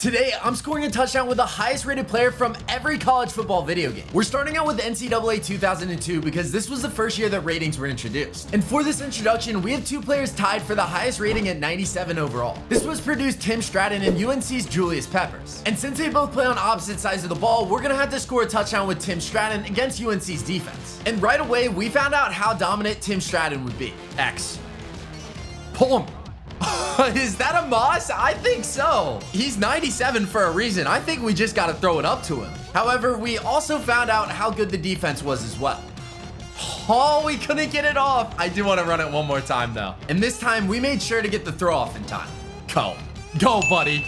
Today, I'm scoring a touchdown with the highest rated player from every college football video game. We're starting out with NCAA 2002 because this was the first year that ratings were introduced. And for this introduction, we have two players tied for the highest rating at 97 overall. This was produced Tim Stratton and UNC's Julius Peppers. And since they both play on opposite sides of the ball, we're gonna have to score a touchdown with Tim Stratton against UNC's defense. And right away, we found out how dominant Tim Stratton would be. X. Pull him. Is that a Moss? I think so. He's 97 for a reason. I think we just got to throw it up to him. However, we also found out how good the defense was as well. Oh, we couldn't get it off. I do want to run it one more time though. And this time we made sure to get the throw off in time. Go, buddy.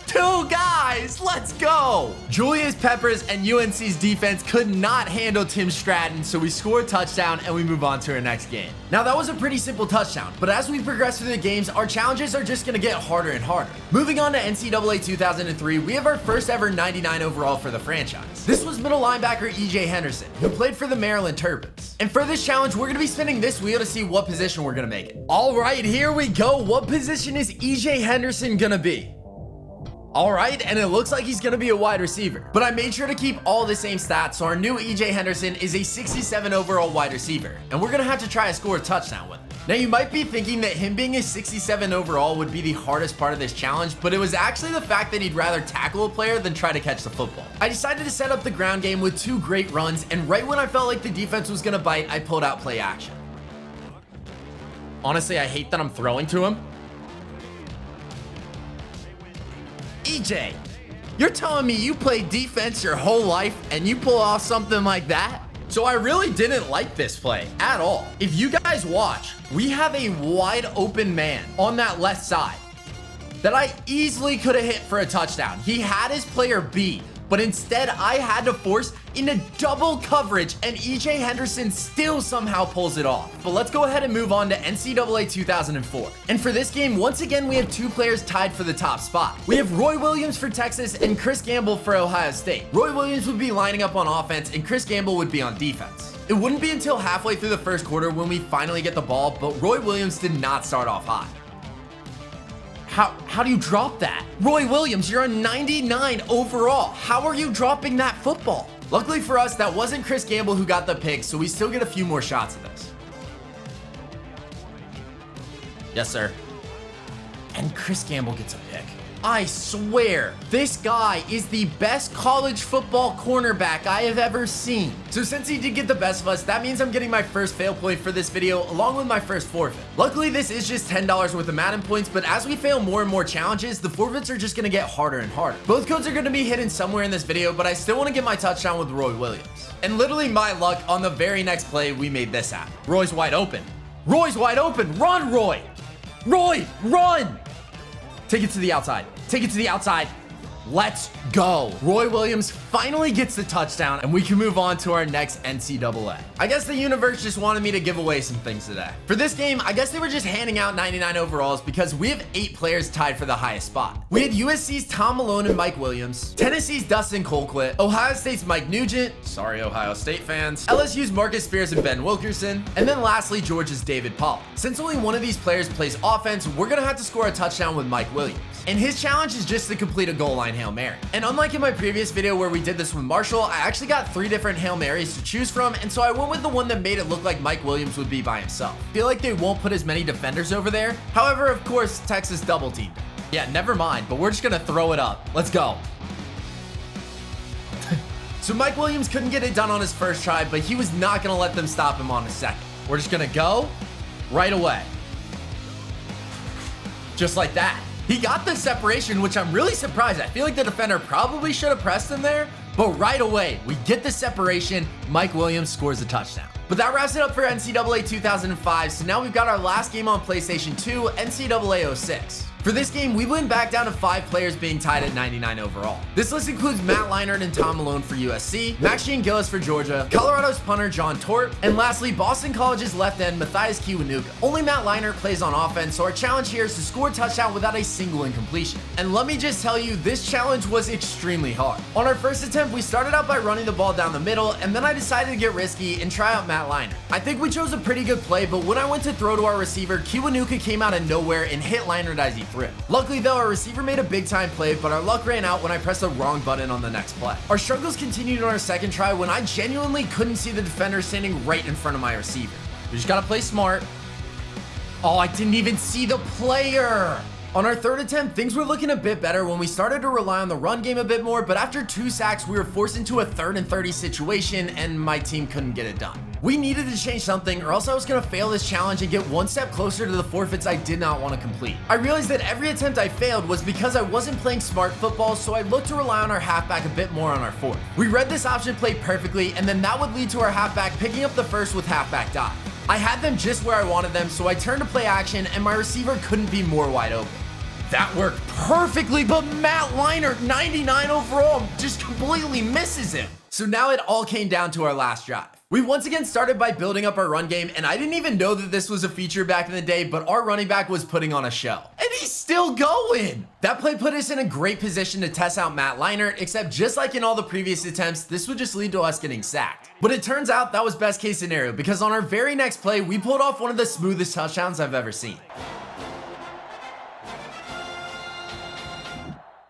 Two guys, let's go. Julius Peppers and UNC's defense could not handle Tim Stratton, so we score a touchdown and we move on to our next game. Now that was a pretty simple touchdown, but as we progress through the games, our challenges are just gonna get harder and harder. Moving on to NCAA 2003, we have our first ever 99 overall for the franchise. This was middle linebacker EJ Henderson, who played for the Maryland Terrapins. And for this challenge, we're gonna be spinning this wheel to see what position we're gonna make it. All right, here we go. What position is EJ Henderson gonna be? All right, and it looks like he's gonna be a wide receiver, but I made sure to keep all the same stats, so our new EJ Henderson is a 67 overall wide receiver, and we're gonna have to try to score a touchdown with him. Now you might be thinking that him being a 67 overall would be the hardest part of this challenge, but it was actually the fact that he'd rather tackle a player than try to catch the football. I decided to set up the ground game with two great runs, and right when I felt like the defense was gonna bite, I pulled out play action. Honestly, I hate that I'm throwing to him. EJ, you're telling me you played defense your whole life and you pull off something like that? So I really didn't like this play at all. If you guys watch, we have a wide open man on that left side that I easily could have hit for a touchdown. He had his player beat, but instead I had to force into double coverage and EJ Henderson still somehow pulls it off. But let's go ahead and move on to NCAA 2004. And for this game, once again, we have two players tied for the top spot. We have Roy Williams for Texas and Chris Gamble for Ohio State. Roy Williams would be lining up on offense and Chris Gamble would be on defense. It wouldn't be until halfway through the first quarter when we finally get the ball, but Roy Williams did not start off high. How do you drop that? Roy Williams, you're a 99 overall. How are you dropping that football? Luckily for us, that wasn't Chris Gamble who got the pick, so we still get a few more shots at this. Yes, sir. And Chris Gamble gets a pick. I swear, this guy is the best college football cornerback I have ever seen. So since he did get the best of us, that means I'm getting my first fail point for this video along with my first forfeit. Luckily, this is just $10 worth of Madden points, but as we fail more and more challenges, the forfeits are just gonna get harder and harder. Both codes are gonna be hidden somewhere in this video, but I still wanna get my touchdown with Roy Williams. And literally my luck, on the very next play, we made this happen. Roy's wide open. Roy's wide open. Run, Roy. Roy, run. Take it to the outside. Take it to the outside. Let's go. Roy Williams finally gets the touchdown and we can move on to our next NCAA. I guess the universe just wanted me to give away some things today. For this game, I guess they were just handing out 99 overalls because we have 8 players tied for the highest spot. We had USC's Tom Malone and Mike Williams, Tennessee's Dustin Colquitt, Ohio State's Mike Nugent, sorry Ohio State fans, LSU's Marcus Spears and Ben Wilkerson, and then lastly Georgia's David Pollack. Since only one of these players plays offense, we're gonna have to score a touchdown with Mike Williams. And his challenge is just to complete a goal line Hail Mary. And unlike in my previous video where we did this with Marshall, I actually got 3 different Hail Marys to choose from, and so I went with the one that made it look like Mike Williams would be by himself. I feel like they won't put as many defenders over there. However, of course, Texas double teamed. Yeah, never mind, but we're just gonna throw it up. Let's go. So Mike Williams couldn't get it done on his first try, but he was not gonna let them stop him on his second. We're just gonna go right away. Just like that. He got the separation, which I'm really surprised. I feel like the defender probably should have pressed him there, but right away, we get the separation. Mike Williams scores a touchdown. But that wraps it up for NCAA 2005, so now we've got our last game on PlayStation 2, NCAA 06. For this game, we went back down to 5 players being tied at 99 overall. This list includes Matt Leinart and Tom Malone for USC, Max Jean Gillis for Georgia, Colorado's punter John Torp, and lastly, Boston College's left end Matthias Kiwanuka. Only Matt Leinart plays on offense, so our challenge here is to score a touchdown without a single incompletion. And let me just tell you, this challenge was extremely hard. On our first attempt, we started out by running the ball down the middle, and then I decided to get risky and try out Matt Leinart. I think we chose a pretty good play, but when I went to throw to our receiver, Kiwanuka came out of nowhere and hit Leinart as he through. Luckily though, our receiver made a big time play, but our luck ran out when I pressed the wrong button on the next play. Our struggles continued on our second try when I genuinely couldn't see the defender standing right in front of my receiver. We just gotta play smart. Oh, I didn't even see the player. On our third attempt, things were looking a bit better when we started to rely on the run game a bit more, but after 2 sacks, we were forced into a 3rd and 30 situation and my team couldn't get it done. We needed to change something or else I was gonna fail this challenge and get 1 step closer to the forfeits I did not want to complete. I realized that every attempt I failed was because I wasn't playing smart football, so I looked to rely on our halfback a bit more on our 4th. We read this option play perfectly, and then that would lead to our halfback picking up the first with halfback dive. I had them just where I wanted them, so I turned to play action and my receiver couldn't be more wide open. That worked perfectly, but Matt Leinart, 99 overall, just completely misses him. So now it all came down to our last drive. We once again started by building up our run game, and I didn't even know that this was a feature back in the day, but our running back was putting on a show. And he's still going! That play put us in a great position to test out Matt Leinart, except just like in all the previous attempts, this would just lead to us getting sacked. But it turns out that was best case scenario, because on our very next play, we pulled off one of the smoothest touchdowns I've ever seen.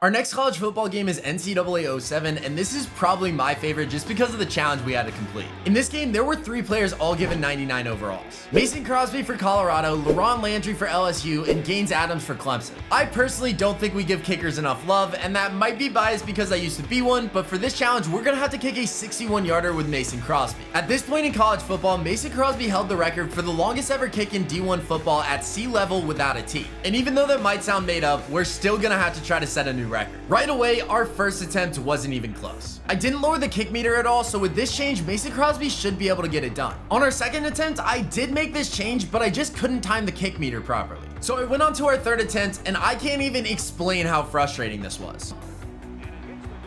Our next college football game is NCAA 07, and this is probably my favorite just because of the challenge we had to complete. In this game, there were 3 players all given 99 overalls. Mason Crosby for Colorado, LaRon Landry for LSU, and Gaines Adams for Clemson. I personally don't think we give kickers enough love, and that might be biased because I used to be one, but for this challenge, we're gonna have to kick a 61-yarder with Mason Crosby. At this point in college football, Mason Crosby held the record for the longest ever kick in D1 football at sea level without a tee. And even though that might sound made up, we're still gonna have to try to set a new record. Right away, our first attempt wasn't even close. I didn't lower the kick meter at all, so with this change, Mason Crosby should be able to get it done. On our second attempt, I did make this change, but I just couldn't time the kick meter properly. So I went on to our third attempt, and I can't even explain how frustrating this was.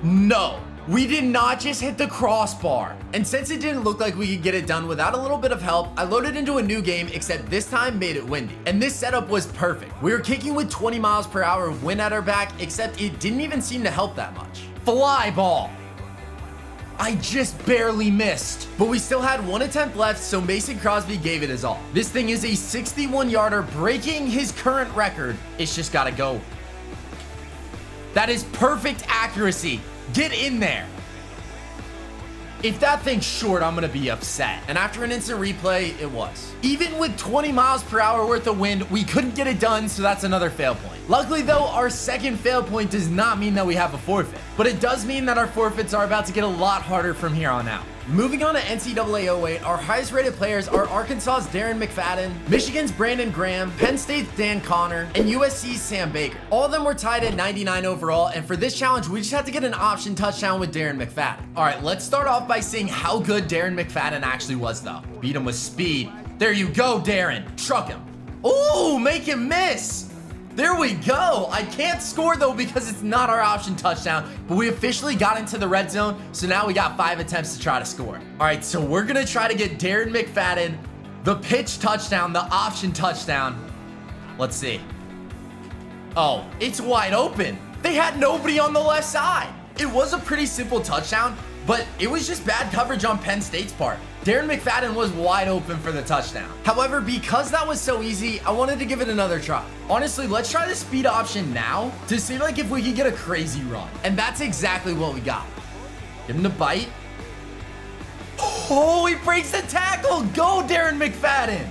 No, we did not just hit the crossbar. And since it didn't look like we could get it done without a little bit of help, I loaded into a new game, except this time made it windy. And this setup was perfect. We were kicking with 20 miles per hour wind at our back, except it didn't even seem to help that much. Fly ball. I just barely missed. But we still had 1 attempt left, so Mason Crosby gave it his all. This thing is a 61-yarder, breaking his current record. It's just gotta go. That is perfect accuracy. Get in there. If that thing's short, I'm gonna be upset. And after an instant replay, it was. Even with 20 miles per hour worth of wind, we couldn't get it done, so that's another fail point. Luckily though, our second fail point does not mean that we have a forfeit, but it does mean that our forfeits are about to get a lot harder from here on out. Moving on to NCAA 08, our highest rated players are Arkansas's Darren McFadden, Michigan's Brandon Graham, Penn State's Dan Connor, and USC's Sam Baker. All of them were tied at 99 overall, and for this challenge, we just had to get an option touchdown with Darren McFadden. All right, let's start off by seeing how good Darren McFadden actually was though. Beat him with speed. There you go, Darren. Truck him. Ooh, make him miss. There we go. I can't score though because it's not our option touchdown, but we officially got into the red zone, so now we got 5 attempts to try to score. All right, so we're gonna try to get Darren McFadden the pitch touchdown, the option touchdown. Let's see. Oh, it's wide open. They had nobody on the left side. It was a pretty simple touchdown, but it was just bad coverage on Penn State's part. Darren McFadden was wide open for the touchdown. However, because that was so easy, I wanted to give it another try. Honestly, let's try the speed option now to see like if we can get a crazy run. And that's exactly what we got. Give him the bite. Oh, he breaks the tackle. Go, Darren McFadden.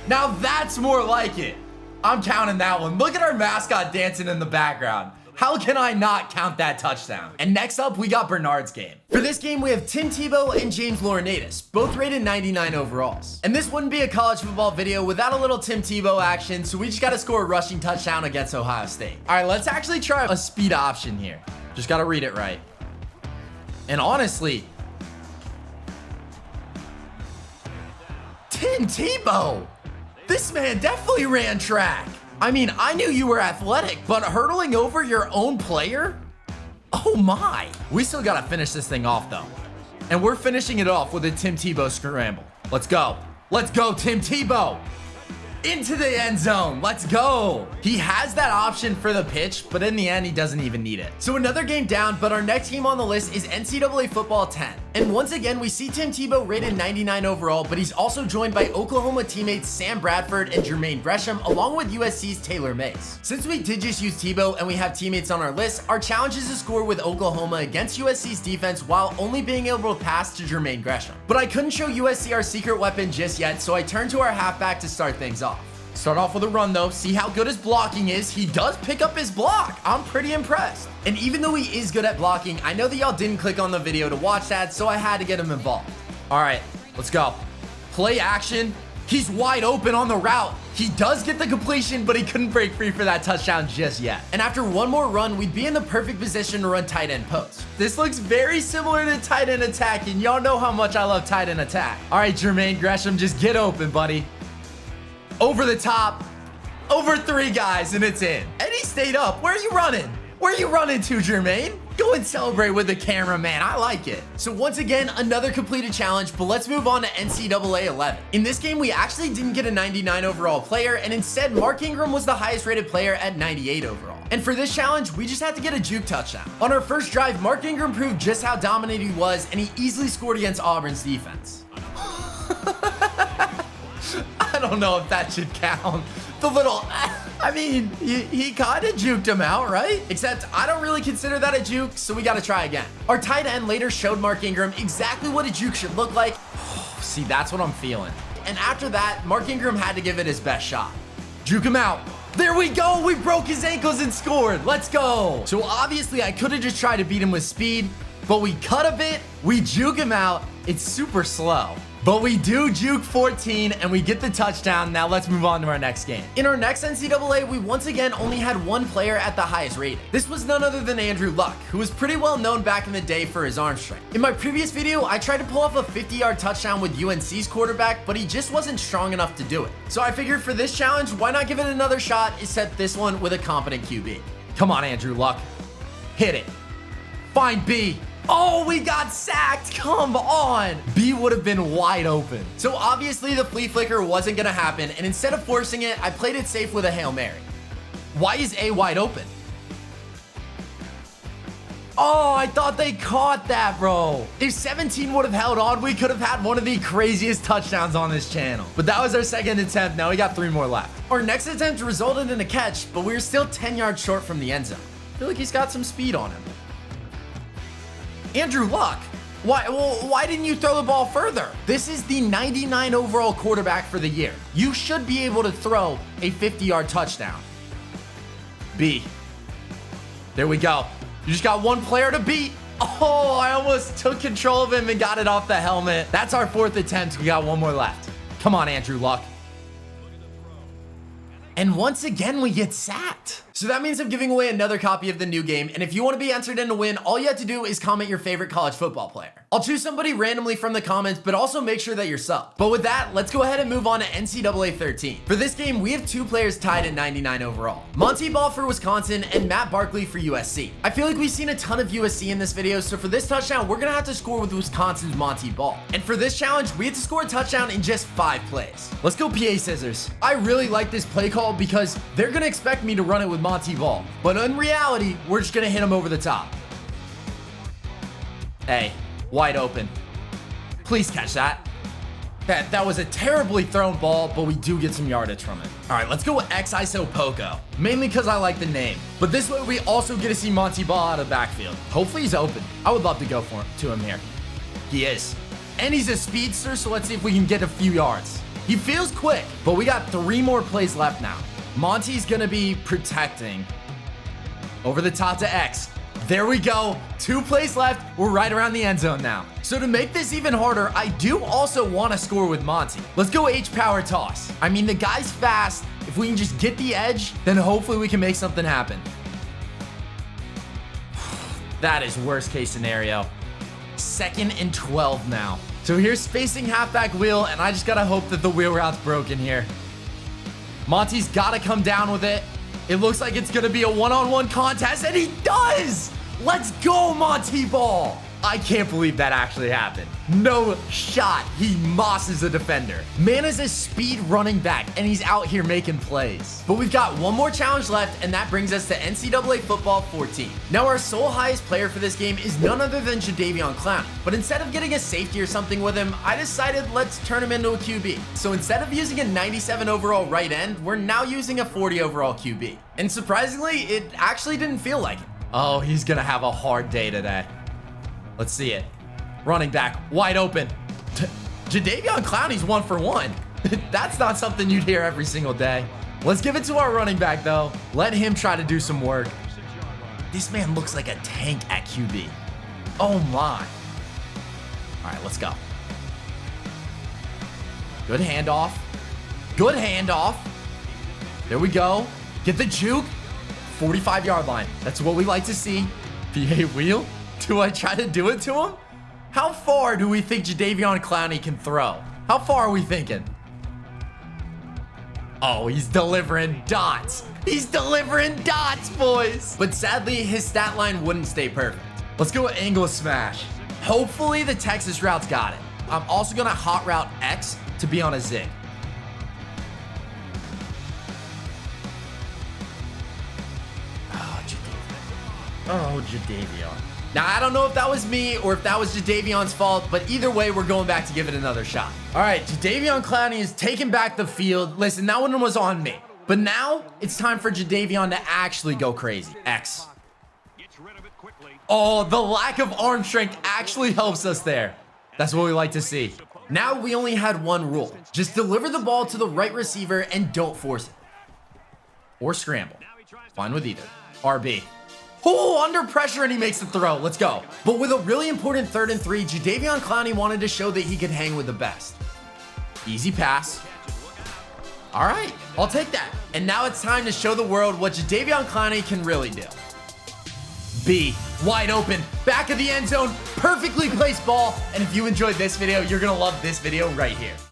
Now that's more like it. I'm counting that one. Look at our mascot dancing in the background. How can I not count that touchdown? And next up, we got Bernard's game. For this game, we have Tim Tebow and James Laurinaitis, both rated 99 overalls. And this wouldn't be a college football video without a little Tim Tebow action, so we just gotta score a rushing touchdown against Ohio State. All right, let's actually try a speed option here. Just gotta read it right. And honestly, Tim Tebow, this man definitely ran track. I mean, I knew you were athletic, but hurdling over your own player? Oh my. We still gotta finish this thing off though. And we're finishing it off with a Tim Tebow scramble. Let's go. Let's go, Tim Tebow. Into the end zone. Let's go. He has that option for the pitch, but in the end, he doesn't even need it. So another game down, but our next game on the list is NCAA Football 10. And once again, we see Tim Tebow rated 99 overall, but he's also joined by Oklahoma teammates Sam Bradford and Jermaine Gresham, along with USC's Taylor Mays. Since we did just use Tebow and we have teammates on our list, our challenge is to score with Oklahoma against USC's defense while only being able to pass to Jermaine Gresham. But I couldn't show USC our secret weapon just yet, so I turned to our halfback to start things off. Start off with a run though, see how good his blocking is. He does pick up his block. I'm pretty impressed. And even though he is good at blocking, I know that y'all didn't click on the video to watch that, so I had to get him involved. All right, let's go. Play action. He's wide open on the route. He does get the completion, but he couldn't break free for that touchdown just yet. And after one more run, we'd be in the perfect position to run tight end post. This looks very similar to tight end attack, and y'all know how much I love tight end attack. All right, Jermaine Gresham, just get open, buddy. Over the top, over 3 guys, and it's in. And he stayed up. Where are you running? Where are you running to, Jermaine? Go and celebrate with the camera, man. I like it. So once again, another completed challenge, but let's move on to NCAA 11. In this game, we actually didn't get a 99 overall player, and instead, Mark Ingram was the highest rated player at 98 overall. And for this challenge, we just had to get a juke touchdown. On our first drive, Mark Ingram proved just how dominant he was, and he easily scored against Auburn's defense. I don't know if that should count. The little, I mean, he kind of juked him out, right? Except I don't really consider that a juke, so we got to try again. Our tight end later showed Mark Ingram exactly what a juke should look like. See, that's what I'm feeling. And after that, Mark Ingram had to give it his best shot. Juke him out. There we go. We broke his ankles and scored. Let's go. So obviously I could have just tried to beat him with speed, but we cut a bit. We juke him out. It's super slow. But we do juke 14 and we get the touchdown. Now let's move on to our next game. In our next NCAA, we once again only had one player at the highest rating. This was none other than Andrew Luck, who was pretty well known back in the day for his arm strength. In my previous video, I tried to pull off a 50-yard touchdown with UNC's quarterback, but he just wasn't strong enough to do it. So I figured for this challenge, why not give it another shot, except this one with a competent QB. Come on, Andrew Luck. Hit it. Find B. Oh, we got sacked. Come on. B would have been wide open. So obviously the flea flicker wasn't going to happen. And instead of forcing it, I played it safe with a Hail Mary. Why is A wide open? Oh, I thought they caught that, bro. If 17 would have held on, we could have had one of the craziest touchdowns on this channel. But that was our second attempt. Now we got 3 more left. Our next attempt resulted in a catch, but we were still 10 yards short from the end zone. I feel like he's got some speed on him. Andrew Luck, why didn't you throw the ball further? This is the 99 overall quarterback for the year. You should be able to throw a 50-yard touchdown. B. There we go. You just got one player to beat. Oh, I almost took control of him and got it off the helmet. That's our 4th attempt. We got 1 more left. Come on, Andrew Luck. And once again, we get sacked. So that means I'm giving away another copy of the new game, and if you want to be entered in to win, all you have to do is comment your favorite college football player. I'll choose somebody randomly from the comments, but also make sure that you're subbed. But with that, let's go ahead and move on to NCAA 13. For this game, we have 2 players tied at 99 overall. Monty Ball for Wisconsin and Matt Barkley for USC. I feel like we've seen a ton of USC in this video, so for this touchdown, we're gonna have to score with Wisconsin's Monty Ball. And for this challenge, we have to score a touchdown in just 5 plays. Let's go PA Scissors. I really like this play call because they're gonna expect me to run it with Monty Ball. But in reality, we're just gonna hit him over the top. Hey, wide open. Please catch that. That was a terribly thrown ball, but we do get some yardage from it. All right, let's go with X ISO Poco, mainly because I like the name. But this way, we also get to see Monty Ball out of the backfield. Hopefully he's open. I would love to go to him here. He is. And he's a speedster, so let's see if we can get a few yards. He feels quick, but we got 3 more plays left now. Monty's gonna be protecting. Over the top to X. There we go. 2 plays left. We're right around the end zone now. So to make this even harder, I do also want to score with Monty. Let's go H power toss. I mean, the guy's fast. If we can just get the edge, then hopefully we can make something happen. That is worst case scenario. 2nd and 12 now. So here's spacing halfback wheel, and I just got to hope that the wheel route's broken here. Monty's got to come down with it. It looks like it's going to be a one-on-one contest, and he does! Let's go, Monty Ball! I can't believe that actually happened. No shot. He mosses a defender. Man is a speed running back, and he's out here making plays. But we've got one more challenge left, and that brings us to NCAA Football 14. Now, our sole highest player for this game is none other than Jadeveon Clowney. But instead of getting a safety or something with him, I decided let's turn him into a QB. So instead of using a 97 overall right end, we're now using a 40 overall QB. And surprisingly, it actually didn't feel like it. Oh, he's gonna have a hard day today. Let's see it. Running back, wide open. Jadeveon Clowney's 1 for 1. That's not something you'd hear every single day. Let's give it to our running back, though. Let him try to do some work. This man looks like a tank at QB. Oh, my. All right, let's go. Good handoff. Good handoff. There we go. Get the juke. 45-yard line. That's what we like to see. PA wheel. Do I try to do it to him? How far do we think Jadeveon Clowney can throw? How far are we thinking? Oh, he's delivering dots. He's delivering dots, boys. But sadly, his stat line wouldn't stay perfect. Let's go with angle smash. Hopefully the Texas route's got it. I'm also gonna hot route X to be on a zig. Oh, Jadeveon. Now, I don't know if that was me or if that was Jadeveon's fault, but either way, we're going back to give it another shot. All right, Jadeveon Clowney is taking back the field. Listen, that one was on me. But now, it's time for Jadeveon to actually go crazy. X. Oh, the lack of arm strength actually helps us there. That's what we like to see. Now, we only had one rule. Just deliver the ball to the right receiver and don't force it. Or scramble. Fine with either. RB. Oh, under pressure and he makes the throw. Let's go. But with a really important 3rd and 3, Jadeveon Clowney wanted to show that he could hang with the best. Easy pass. All right, I'll take that. And now it's time to show the world what Jadeveon Clowney can really do. B, wide open, back of the end zone, perfectly placed ball. And if you enjoyed this video, you're gonna love this video right here.